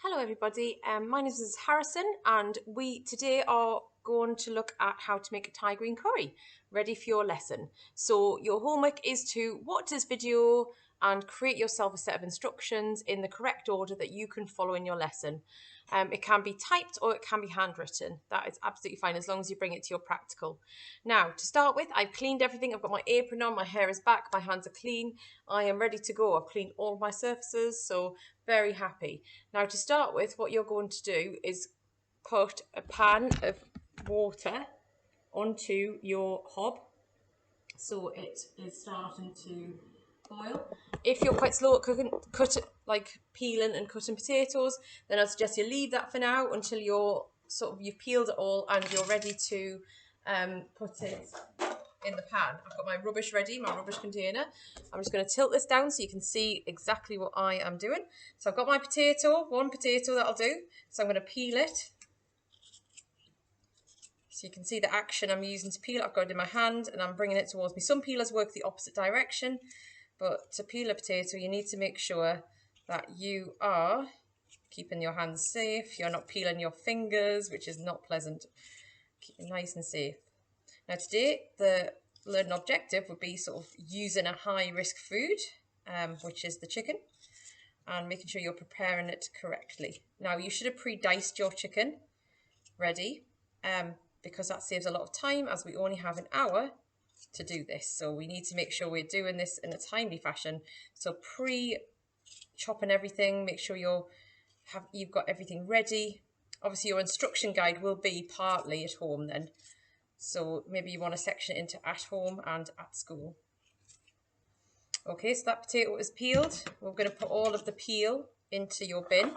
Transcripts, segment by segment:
Hello everybody, my name is Mrs. Harrison and we today are going to look at how to make a Thai green curry ready for your lesson. So your homework is to watch this video and create yourself a set of instructions in the correct order that you can follow in your lesson. It can be typed or it can be handwritten. That is absolutely fine as long as you bring it to your practical. Now, to start with, I've cleaned everything. I've got my apron on, my hair is back, my hands are clean. I am ready to go. I've cleaned all my surfaces, so very happy. Now, to start with, what you're going to do is put a pan of water onto your hob so it is starting to boil. If you're quite slow at cooking, peeling and cutting potatoes, then I'd suggest you leave that for now until you've peeled it all and you're ready to put it in the pan. I've got my rubbish ready, my rubbish container. I'm just going to tilt this down so you can see exactly what I am doing. So I've got my potato, one potato that'll do. So I'm going to peel it. So you can see the action I'm using to peel. I've got it in my hand and I'm bringing it towards me. Some peelers work the opposite direction, but to peel a potato, you need to make sure that you are keeping your hands safe. You're not peeling your fingers, which is not pleasant. Keep it nice and safe. Now today, the learning objective would be sort of using a high-risk food, which is the chicken, and making sure you're preparing it correctly. Now you should have pre-diced your chicken ready, because that saves a lot of time as we only have an hour to do this. So we need to make sure we're doing this in a timely fashion. So pre-chopping everything, make sure you've got everything ready. Obviously your instruction guide will be partly at home then. So maybe you want to section it into at home and at school. Okay, so that potato is peeled. We're going to put all of the peel into your bin.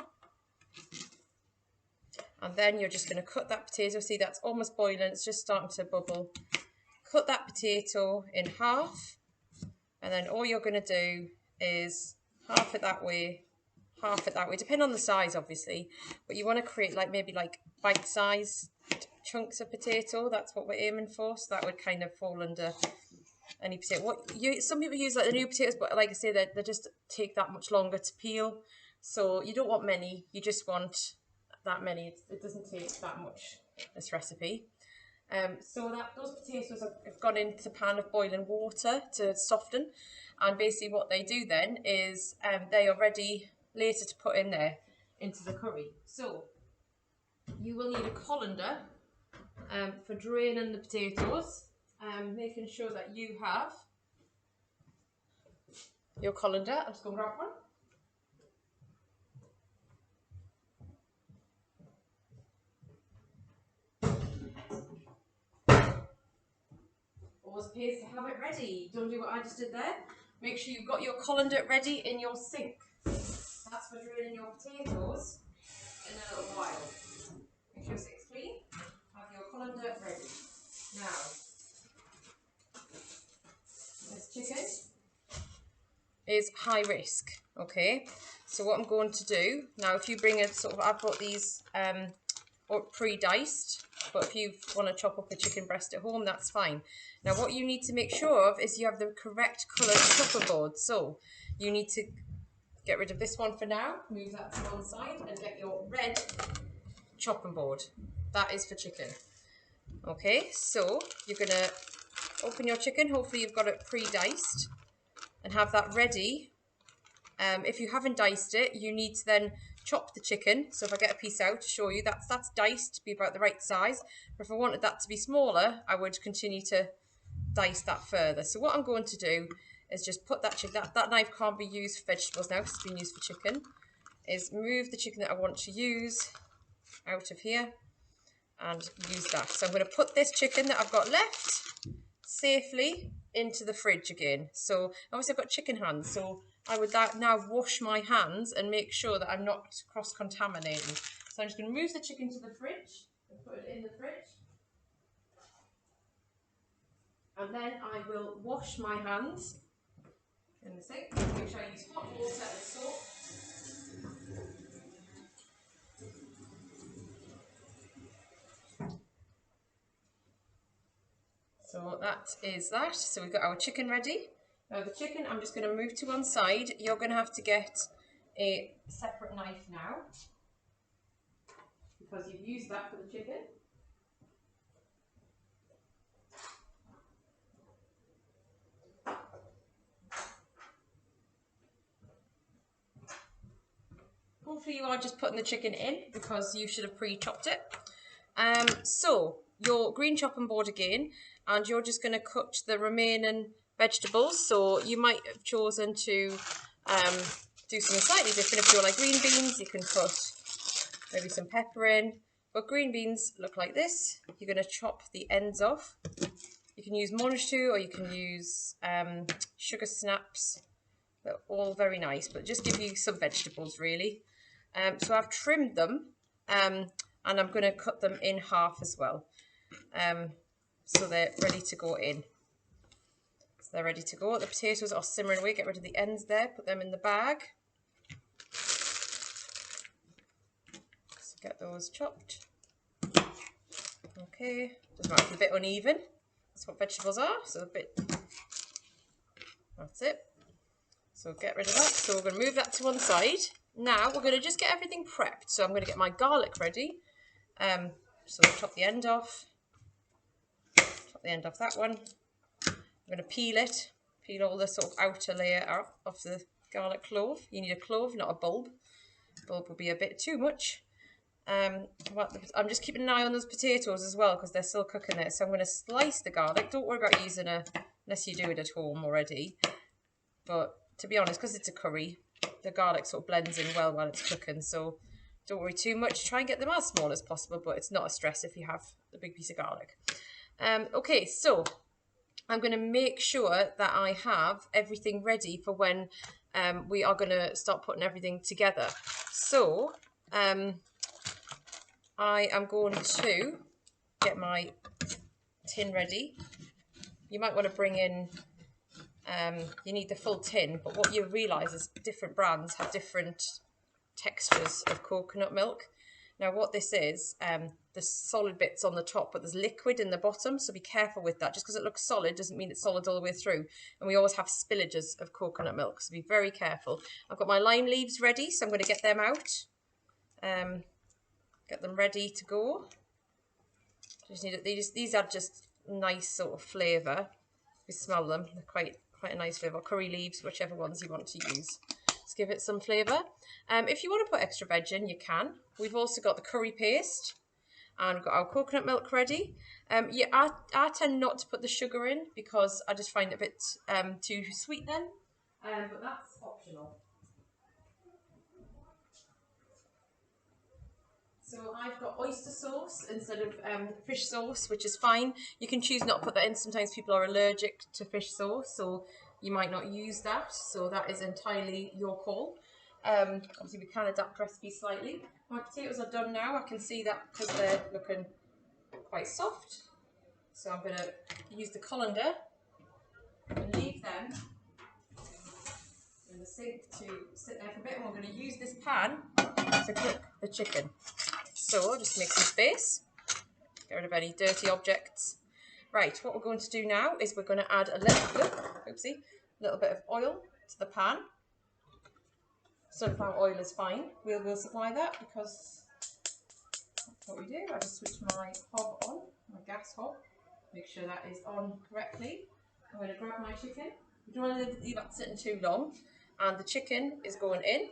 And then you're just going to cut that potato. See, that's almost boiling. It's just starting to bubble. Cut that potato in half. And then all you're going to do is half it that way, half it that way. Depending on the size, obviously. But you want to create maybe bite-sized chunks of potato. That's what we're aiming for. So that would kind of fall under any potato. Some people use the new potatoes, but like I say, they just take that much longer to peel. So you don't want many. You just want that many. It doesn't take that much, this recipe. So those potatoes have gone into a pan of boiling water to soften, and basically what they do then is they are ready later to put in there into the curry. So you will need a colander for draining the potatoes, making sure that you have your colander. I'm just going to grab one. Always pays to have it ready. Don't do what I just did there. Make sure you've got your colander ready in your sink. That's for draining your potatoes in a little while. Make sure your sink's clean. Have your colander ready. Now, this chicken is high risk, okay? So what I'm going to do, now if you bring a I've got these pre-diced, but if you want to chop up a chicken breast at home, that's fine. Now what you need to make sure of is you have the correct coloured chopper board. So you need to get rid of this one for now, move that to one side and get your red chopping board. That is for chicken. Okay, so you're going to open your chicken, hopefully you've got it pre-diced and have that ready. If you haven't diced it, you need to then chop the chicken. So if I get a piece out to show you, that's diced to be about the right size. But if I wanted that to be smaller, I would continue to dice that further. So what I'm going to do is just put that chicken, that knife can't be used for vegetables now because it's been used for chicken, is move the chicken that I want to use out of here and use that. So I'm going to put this chicken that I've got left safely into the fridge again. So obviously I've got chicken hands, so I would now wash my hands and make sure that I'm not cross-contaminating. So I'm just going to move the chicken to the fridge and put it in the fridge. And then I will wash my hands in the sink. Make sure I use hot water and soap. So that is that. So we've got our chicken ready. Now the chicken, I'm just going to move to one side. You're going to have to get a separate knife now. because you've used that for the chicken. Hopefully you are just putting the chicken in because you should have pre-chopped it. So your green chopping board again, and you're just going to cut the remaining vegetables. So you might have chosen to do something slightly different. If you're like green beans, you can cut maybe some pepper in. But green beans look like this. You're going to chop the ends off. You can use monjou or you can use sugar snaps. They're all very nice, but just give you some vegetables really. So I've trimmed them and I'm going to cut them in half as well. So they're ready to go in. So they're ready to go. The potatoes are simmering away. Get rid of the ends there. Put them in the bag. So get those chopped. Okay. Doesn't matter if it's a bit uneven. That's what vegetables are. So a bit. That's it. So get rid of that. So we're going to move that to one side. Now we're going to just get everything prepped. So I'm going to get my garlic ready. So we'll chop the end off. Chop the end off that one. I'm going to peel it. Peel all the sort of outer layer off the garlic clove. You need a clove, not a bulb. Bulb will be a bit too much. I'm just keeping an eye on those potatoes as well because they're still cooking there. So I'm going to slice the garlic. Don't worry about using unless you do it at home already. But to be honest, because it's a curry, the garlic sort of blends in well while it's cooking. So don't worry too much. Try and get them as small as possible, but it's not a stress if you have the big piece of garlic. Okay, so I'm going to make sure that I have everything ready for when we are going to start putting everything together. So I am going to get my tin ready. You might want to bring in, you need the full tin, but what you realise is different brands have different textures of coconut milk. Now what this is, there's solid bits on the top, but there's liquid in the bottom, so be careful with that. Just because it looks solid doesn't mean it's solid all the way through, and we always have spillages of coconut milk, so be very careful. I've got my lime leaves ready, so I'm going to get them out, get them ready to go. Just need it. These are just nice sort of flavour. You smell them, they're quite a nice flavour. Curry leaves, whichever ones you want to use. Just give it some flavour. If you want to put extra veg in, you can. We've also got the curry paste and we've got our coconut milk ready. Yeah, I tend not to put the sugar in because I just find it a bit too sweet then, but that's optional. So I've got oyster sauce instead of fish sauce, which is fine. You can choose not to put that in. Sometimes people are allergic to fish sauce, so you might not use that. So that is entirely your call. Obviously, we can adapt recipes slightly. My potatoes are done now. I can see that because they're looking quite soft. So I'm going to use the colander and leave them in the sink to sit there for a bit. And we're going to use this pan to cook the chicken. So just make some space, get rid of any dirty objects. Right, what we're going to do now is we're going to add a little bit of oil to the pan. Sunflower oil is fine. We'll supply that because that's what we do. I just switch my hob on, my gas hob, make sure that is on correctly. I'm going to grab my chicken. We don't want to leave that sitting too long. And the chicken is going in.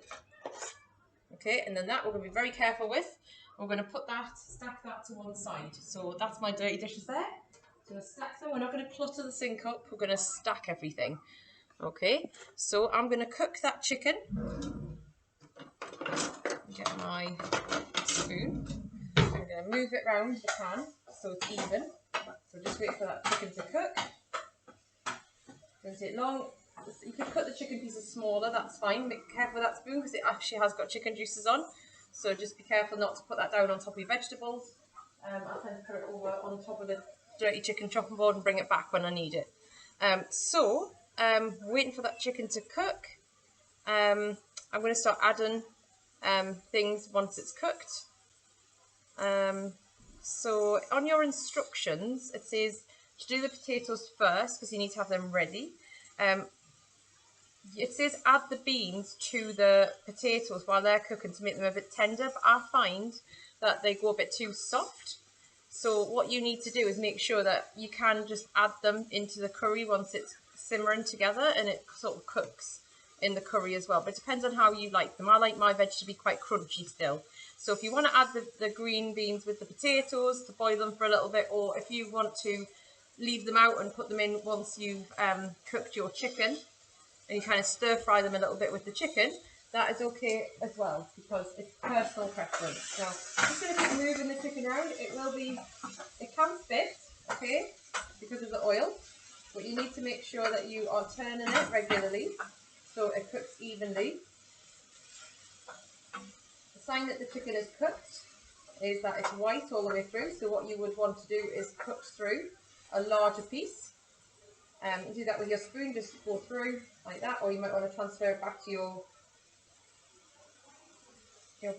Okay, and then that we're going to be very careful with. We're going to stack that to one side. So that's my dirty dishes there. So we're going to stack them. We're not going to clutter the sink up. We're going to stack everything. Okay, so I'm going to cook that chicken. Get my spoon. I'm going to move it around the pan so it's even. So just wait for that chicken to cook. Doesn't take long. You could cut the chicken pieces smaller, that's fine. Be careful with that spoon because it actually has got chicken juices on. So just be careful not to put that down on top of your vegetables. I tend to put it over on top of the dirty chicken chopping board and bring it back when I need it. Waiting for that chicken to cook. I'm going to start adding things once it's cooked. So on your instructions, it says to do the potatoes first because you need to have them ready. It says add the beans to the potatoes while they're cooking to make them a bit tender, but I find that they go a bit too soft. So what you need to do is make sure that you can just add them into the curry once it's simmering together, and it sort of cooks in the curry as well. But it depends on how you like them. I like my veg to be quite crunchy still. So if you want to add the green beans with the potatoes to boil them for a little bit, or if you want to leave them out and put them in once you've cooked your chicken, and you kind of stir fry them a little bit with the chicken, that is okay as well, because it's personal preference. Now, I'm just going to keep moving the chicken around. It can spit, okay, because of the oil, but you need to make sure that you are turning it regularly so it cooks evenly. The sign that the chicken is cooked is that it's white all the way through, so what you would want to do is cut through a larger piece. You do that with your spoon, just go through like that, or you might want to transfer it back to your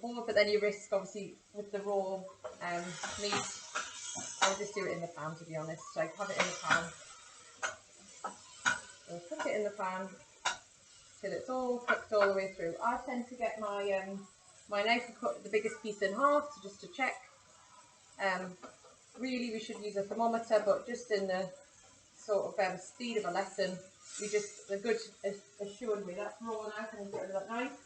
bowl, but then you risk, obviously, with the raw meat. I'll just do it in the pan, to be honest. So I have it in the pan. So cook it in the pan till it's all cooked all the way through. I tend to get my my knife and cut the biggest piece in half, just to check. Really, we should use a thermometer, but just in the sort of speed of a lesson, the good is showing me that's raw now. Can I get rid of that knife?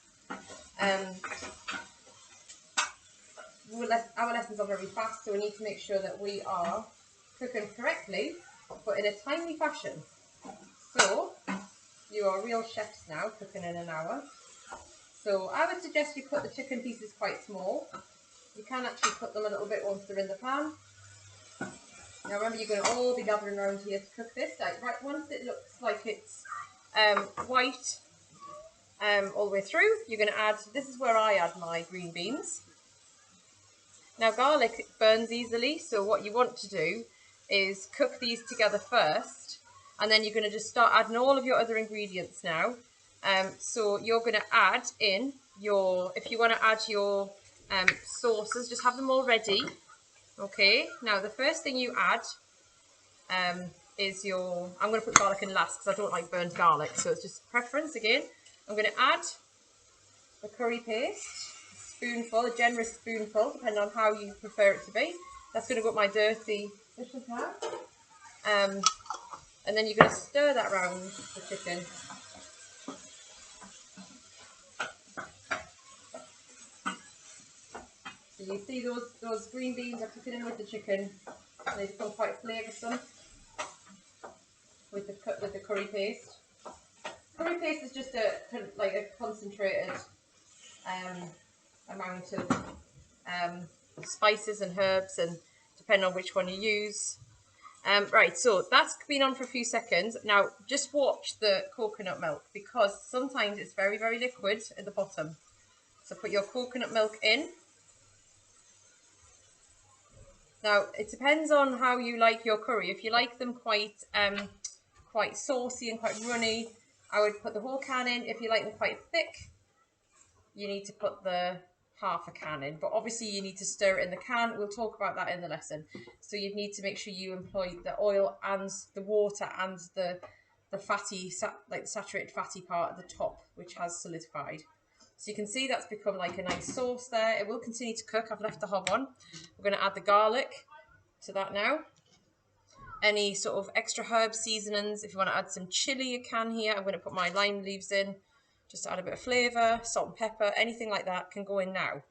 Our lessons are very fast, so we need to make sure that we are cooking correctly, but in a timely fashion. So you are real chefs now, cooking in an hour. So I would suggest you cut the chicken pieces quite small. You can actually cut them a little bit once they're in the pan. Now remember, you're going to all be gathering around here to cook this. Right, once it looks like it's white all the way through, you're going to add, this is where I add my green beans. Now garlic burns easily, so what you want to do is cook these together first, and then you're going to just start adding all of your other ingredients now. So you're going to add in if you want to add your sauces, just have them all ready. Okay, now the first thing you add is I'm going to put garlic in last because I don't like burnt garlic, so it's just preference again. I'm going to add the curry paste, a generous spoonful, depending on how you prefer it to be. That's going to go up my dirty dishes now. And then you're going to stir that round the chicken. So you see those green beans are cooking in with the chicken. They become quite flavoursome with the curry paste. Curry paste is just a concentrated amount of spices and herbs, and depending on which one you use. Right, so that's been on for a few seconds. Now just watch the coconut milk, because sometimes it's very, very liquid at the bottom. So put your coconut milk in. Now it depends on how you like your curry. If you like them quite saucy and quite runny, I would put the whole can in. If you like them quite thick, you need to put the half a can in, but obviously you need to stir it in the can. We'll talk about that in the lesson. So you need to make sure you employ the oil and the water and the fatty, like the saturated fatty part at the top, which has solidified. So you can see that's become like a nice sauce there. It will continue to cook. I've left the hob on. We're going to add the garlic to that now. Any sort of extra herb seasonings, if you want to add some chili, you can here. I'm going to put my lime leaves in, just to add a bit of flavour. Salt and pepper, anything like that can go in now.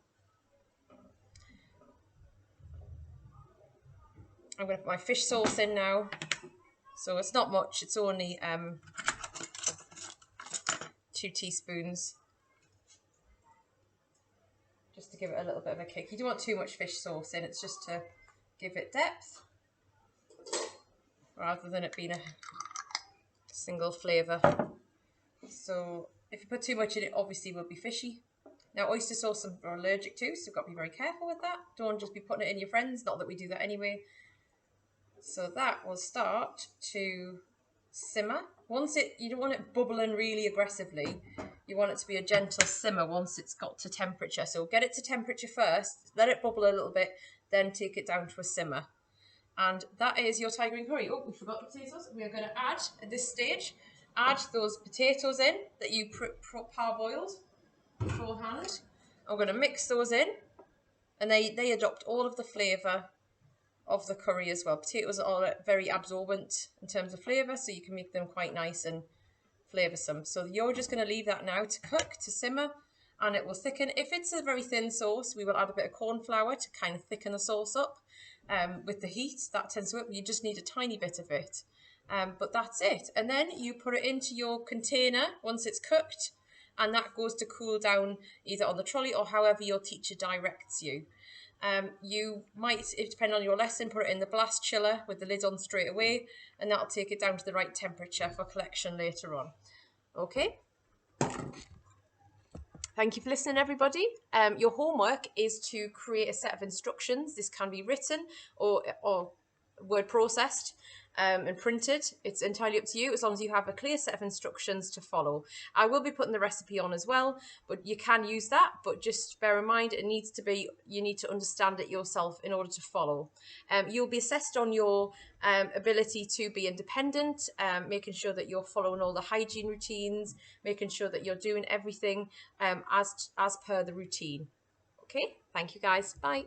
I'm going to put my fish sauce in now. So it's not much, it's only 2 teaspoons. Just to give it a little bit of a kick. You don't want too much fish sauce in, it's just to give it depth, rather than it being a single flavour. So if you put too much in, it obviously will be fishy. Now oyster sauce I'm allergic to, so you've got to be very careful with that. Don't just be putting it in your friends, not that we do that anyway. So that will start to simmer. You don't want it bubbling really aggressively. You want it to be a gentle simmer once it's got to temperature. So get it to temperature first, let it bubble a little bit, then take it down to a simmer. And that is your Thai green curry. Oh, we forgot the potatoes. We are going to add, at this stage, those potatoes in that you parboiled beforehand. I'm going to mix those in and they adopt all of the flavour of the curry as well. Potatoes are very absorbent in terms of flavour, so you can make them quite nice and flavoursome. So you're just going to leave that now to cook, to simmer, and it will thicken. If it's a very thin sauce, we will add a bit of corn flour to kind of thicken the sauce up. With the heat, that tends to work. You just need a tiny bit of it. But that's it. And then you put it into your container once it's cooked, and that goes to cool down either on the trolley or however your teacher directs you. You might, depending on your lesson, put it in the blast chiller with the lid on straight away, and that'll take it down to the right temperature for collection later on. Okay. Thank you for listening, everybody. Your homework is to create a set of instructions. This can be written or word processed and printed. It's entirely up to you, as long as you have a clear set of instructions to follow. I will be putting the recipe on as well, but you can use that, but just bear in mind it needs to be, you need to understand it yourself in order to follow. You'll be assessed on your ability to be independent, making sure that you're following all the hygiene routines, making sure that you're doing everything as per the routine. Okay, thank you guys, bye.